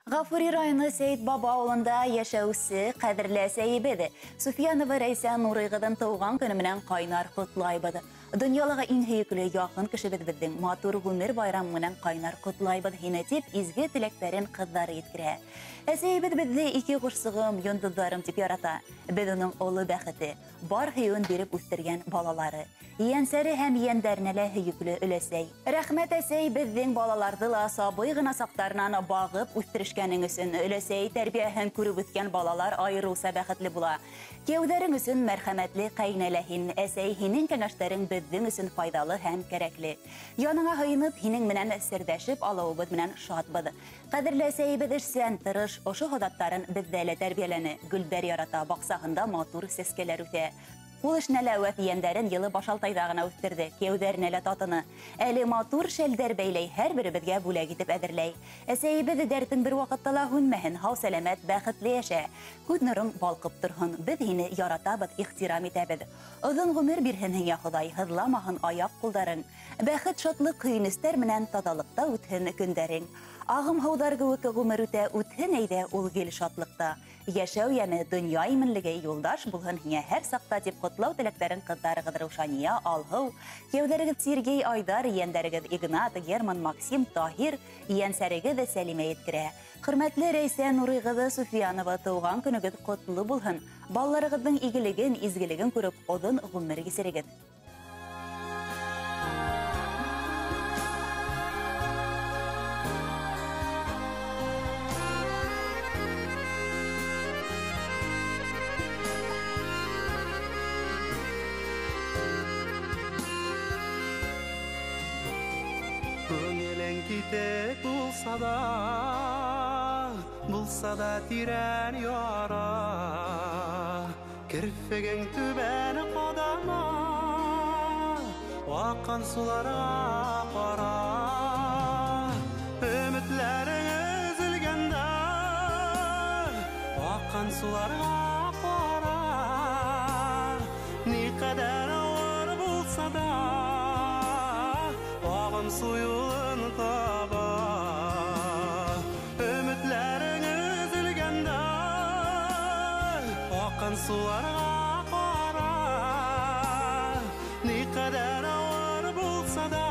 Ғафури районы Сейд Баба ауылында яшәүсе қадірлі сәйбеді. Суфиянова Рәйсә Нурыйғыдың туған күнімінен қайнар құтлайбыды. Дөньялыға иң һөйекле яқын кешебеҙҙең матур ғүмер байрамынан қайнар құтлайбыд һине тип изге теләктәрен ҡыҙҙары еткерә. Әсәйбеҙ беҙҙе ике ҡошсоғом, йондоҙҙарым тип ярата. Беҙ уның оло бәхете, бар һөйөүен биреп үҫтергән балалары. Ейәнсәре һәм ейәндәренә лә һөйөклө өләсәй. Рәхмәт әсәй, беҙҙең балаларҙы ла сабый ғына саҡтарынан бағып үҫтерешкәнең өсөн. Өләсәй тәрбиәһен күреп үҫкән балалар айырыуса бәхетле була. Кеүҙәрең өсөн мәрхәмәтле ҡәйнәләһин. Әсәй, һинең кәңәштәрең беҙҙең өсөн файдалы һәм кәрәкле. Яныңа һыйынып, һинең менән серҙәшеп алыуыбыҙ менән шатбыҙ. Ҡәҙерле әсәйебеҙ эшсән, тырыш, ошо һоҙаттарын беҙҙә лә тәрбиәләне. Гөлдәр ярата, баҡсаһында матур сәскәләр үҫә. Ул эшенә лә үәт ейәндәрен йылы башалтайҙа ғына үҫтерҙе, кеүҙәренә лә татыны. Әле матур шәлдәр бәйләй, һәр беребеҙгә бүләк итеп әҙерләй. Әсәйебеҙ дәртең бер ваҡытта ла һүнмәһен, һау-сәләмәт, бәхетле йәшә. Күҙ нурың балҡып торһон, беҙ һине яратабыҙ, ихтирам итәбеҙ. Оҙон ғүмер бирһен һиңә Хоҙай, һыҙламаһын аяҡ-ҡулдарың. Бәхет, шатлыҡ, һөйөнөстәр менән таҙалыҡта үтһен көндәрең. Ағым һыуҙар кеүек ғүмер үтә, үтһен әйҙә ул гел шатлыҡта. Йәшәү йәме, донъя именлеге юлдаш булһын һиңә һәр саҡта тип ҡотлау теләктәрен ҡыҙҙарығыҙ Рушания, Алһыу, кеүҙәрегеҙ Сергей, Айдар, ейәндәрегеҙ Игнат, Герман, Максим, Таһир, ейәнсәрегеҙ Сәлимә еткерә. Хөрмәтле Рәйсә Нурыйғыҙы Суфиянова, тыуған көнөгөҙ ҡотло булһын. Балаларығыҙҙың игелеген, изгелеген күреп, оҙон ғүмер кисерегеҙ. Китек булса да тирән яра, кирпегең түбән ҡадама, аҡҡан суларға ҡара. Өмөтләрең өзөлгәндә, аҡҡан суларға ҡара. Ни ҡәдәр ауыр булса да, ағым суйылын таба. Өмөтләрең өзөлгәндә, аҡҡан суларға ҡара. Ни ҡәдәр ауыр булса да,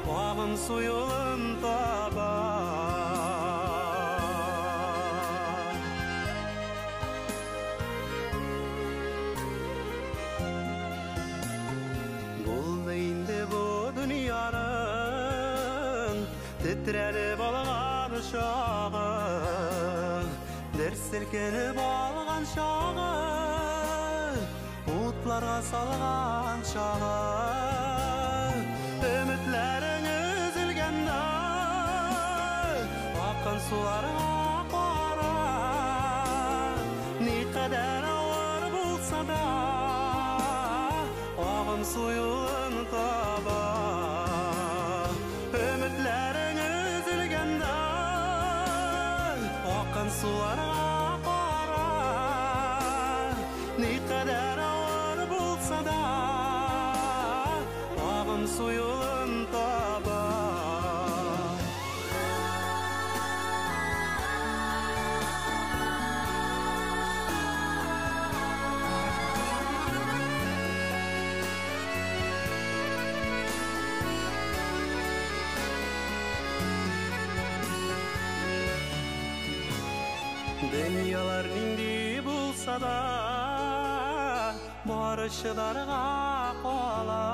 ағым суйылын таба. Булды инде бу дөньяның тетрәлеп алған шағы, дер селкенеп алған шағы, утларға салған шағы. Өмөтләрең өзөлгәндә, аҡҡан суларға ҡара. Ни ҡәдәр ауыр булса да, ағым суйылын таба. Өмөтләрең өзөлгәндә, аҡҡан суларға ҡара. Ни ҡәдәр ауыр булса да, ағым суйылын таба. Дөньялар нинди булса да, бары шыдарға ҡала.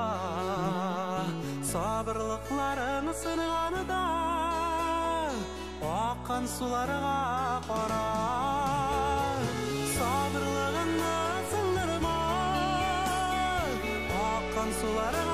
Сабырлыҡларын сынғанында, аҡҡан суларға ҡара. Сабырлығыңды сындырма, аҡҡан суларға